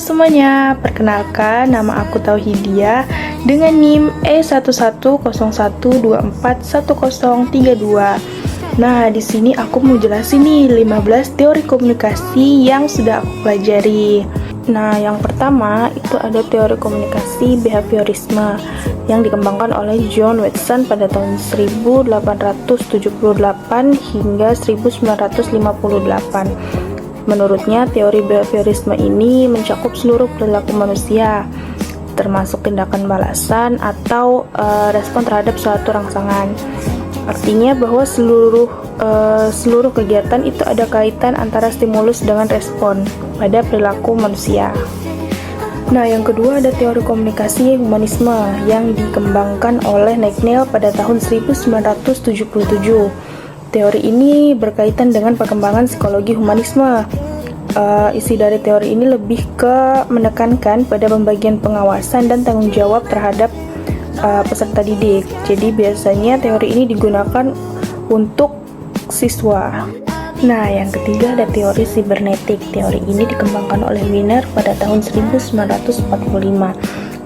semuanya, perkenalkan nama aku Tauhidia dengan NIM E1101241032. Nah, di sini aku mau jelasin nih 15 teori komunikasi yang sudah aku pelajari. Nah, yang pertama itu ada teori komunikasi behaviorisme yang dikembangkan oleh John Watson pada tahun 1878 hingga 1958. Menurutnya, teori behaviorisme ini mencakup seluruh perilaku manusia, termasuk tindakan balasan atau respon terhadap suatu rangsangan. Artinya bahwa seluruh kegiatan itu ada kaitan antara stimulus dengan respon pada perilaku manusia. Nah, yang kedua ada teori komunikasi humanisme yang dikembangkan oleh Neil pada tahun 1977. Teori ini berkaitan dengan perkembangan psikologi humanisme. Isi dari teori ini lebih ke menekankan pada pembagian pengawasan dan tanggung jawab terhadap peserta didik. Jadi biasanya teori ini digunakan untuk siswa. Nah, yang ketiga ada teori sibernetik. Teori ini dikembangkan oleh Wiener pada tahun 1945.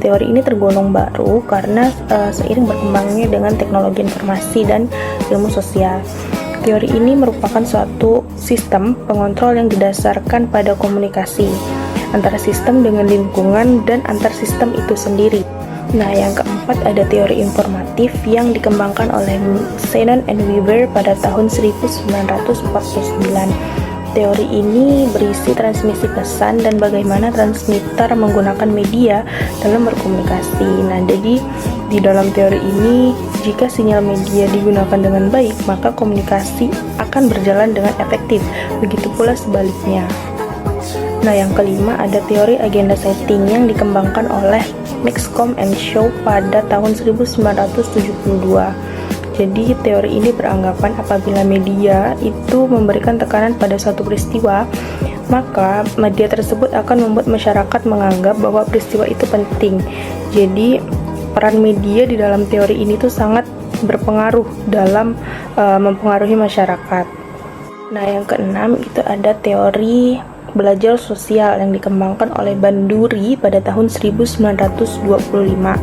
Teori ini tergolong baru karena seiring berkembangnya dengan teknologi informasi dan ilmu sosial. Teori ini merupakan suatu sistem pengontrol yang didasarkan pada komunikasi antara sistem dengan lingkungan dan antar sistem itu sendiri. Nah, yang keempat ada teori informatif yang dikembangkan oleh Shannon and Weaver pada tahun 1949. Teori ini berisi transmisi pesan dan bagaimana transmitter menggunakan media dalam berkomunikasi. Nah, jadi di dalam teori ini, jika sinyal media digunakan dengan baik, maka komunikasi akan berjalan dengan efektif. Begitu pula sebaliknya. Nah, yang kelima ada teori agenda setting yang dikembangkan oleh Maxcom and Shaw pada tahun 1972. Jadi teori ini beranggapan apabila media itu memberikan tekanan pada suatu peristiwa, maka media tersebut akan membuat masyarakat menganggap bahwa peristiwa itu penting. Jadi peran media di dalam teori ini tuh sangat berpengaruh dalam mempengaruhi masyarakat. Nah, yang keenam itu ada teori belajar sosial yang dikembangkan oleh Banduri pada tahun 1925.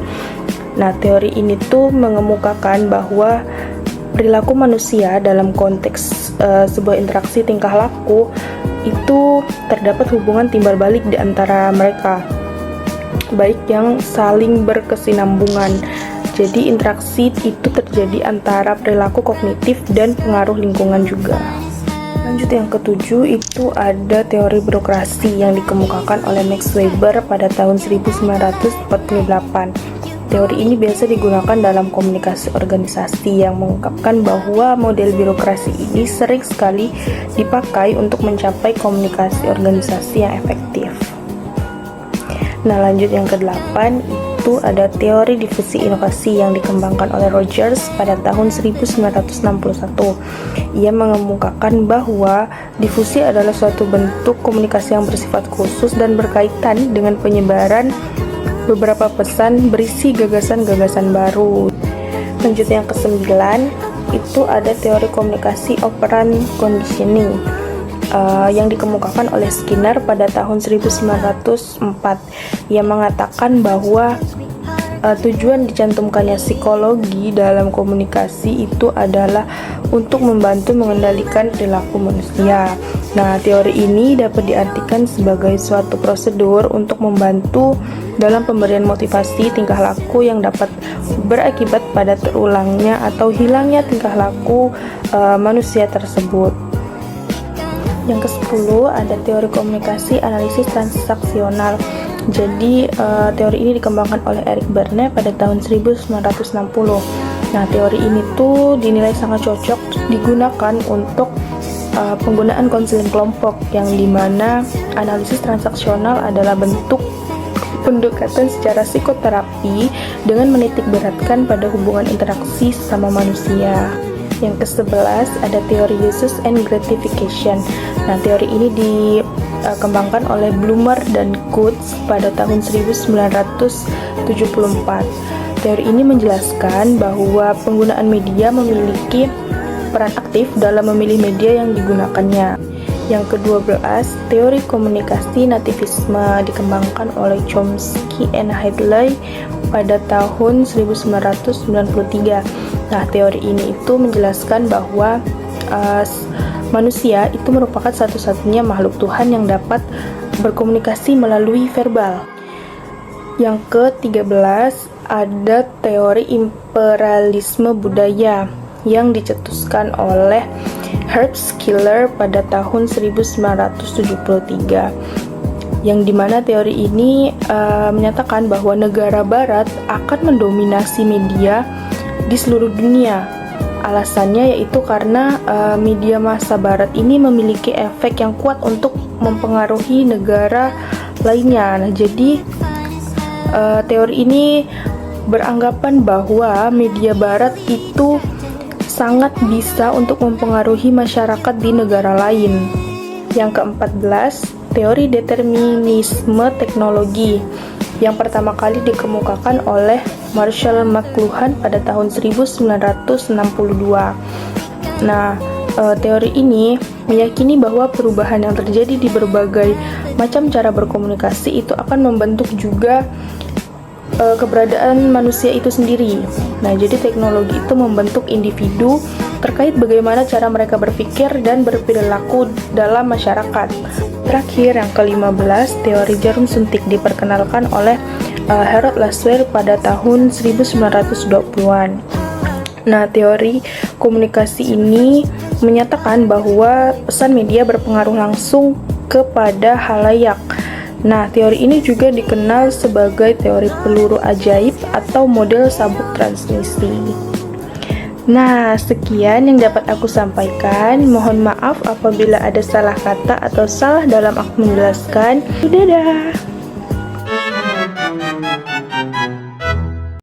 Nah, teori ini tuh mengemukakan bahwa perilaku manusia dalam konteks sebuah interaksi tingkah laku itu terdapat hubungan timbal balik di antara mereka, baik yang saling berkesinambungan. Jadi interaksi itu terjadi antara perilaku kognitif dan pengaruh lingkungan juga. Lanjut yang ketujuh itu ada teori birokrasi yang dikemukakan oleh Max Weber pada tahun 1948. Teori ini biasa digunakan dalam komunikasi organisasi yang mengungkapkan bahwa model birokrasi ini sering sekali dipakai untuk mencapai komunikasi organisasi yang efektif. Nah, lanjut yang ke-8 itu ada teori difusi inovasi yang dikembangkan oleh Rogers pada tahun 1961. Ia mengemukakan bahwa difusi adalah suatu bentuk komunikasi yang bersifat khusus dan berkaitan dengan penyebaran beberapa pesan berisi gagasan-gagasan baru. Lanjut yang ke-9 itu ada teori komunikasi operant conditioning yang dikemukakan oleh Skinner pada tahun 1904. Ia mengatakan bahwa tujuan dicantumkannya psikologi dalam komunikasi itu adalah untuk membantu mengendalikan perilaku manusia. Nah, teori ini dapat diartikan sebagai suatu prosedur untuk membantu dalam pemberian motivasi tingkah laku yang dapat berakibat pada terulangnya atau hilangnya tingkah laku manusia tersebut. Yang ke-10 ada teori komunikasi analisis transaksional. Jadi teori ini dikembangkan oleh Eric Berne pada tahun 1960. Nah, teori ini tuh dinilai sangat cocok digunakan untuk penggunaan konseling kelompok, yang dimana analisis transaksional adalah bentuk pendekatan secara psikoterapi dengan menitik beratkan pada hubungan interaksi sesama manusia. Yang ke-11 ada teori uses and gratification. Nah, teori ini dikembangkan oleh Bloomer dan Coates pada tahun 1974. Teori ini menjelaskan bahwa penggunaan media memiliki peran aktif dalam memilih media yang digunakannya. Yang ke-12, teori komunikasi nativisme dikembangkan oleh Chomsky and Hadley pada tahun 1993. Nah, teori ini itu menjelaskan bahwa manusia itu merupakan satu-satunya makhluk Tuhan yang dapat berkomunikasi melalui verbal. Yang ke-13, ada teori imperialisme budaya yang dicetuskan oleh Herb Schiller pada tahun 1973, yang dimana teori ini menyatakan bahwa negara barat akan mendominasi media di seluruh dunia. Alasannya yaitu karena media massa barat ini memiliki efek yang kuat untuk mempengaruhi negara lainnya. Nah, jadi teori ini beranggapan bahwa media barat itu sangat bisa untuk mempengaruhi masyarakat di negara lain. Yang ke-14, teori determinisme teknologi yang pertama kali dikemukakan oleh Marshall McLuhan pada tahun 1962. Nah, teori ini meyakini bahwa perubahan yang terjadi di berbagai macam cara berkomunikasi itu akan membentuk juga keberadaan manusia itu sendiri. Nah, jadi teknologi itu membentuk individu terkait bagaimana cara mereka berpikir dan berperilaku dalam masyarakat. Terakhir, yang ke-15, teori jarum suntik diperkenalkan oleh Harold Laswell pada tahun 1920-an. Nah, teori komunikasi ini menyatakan bahwa pesan media berpengaruh langsung kepada halayak. Nah, teori ini juga dikenal sebagai teori peluru ajaib atau model sabuk transmisi. Nah, sekian yang dapat aku sampaikan. Mohon maaf apabila ada salah kata atau salah dalam aku menjelaskan. Dadah!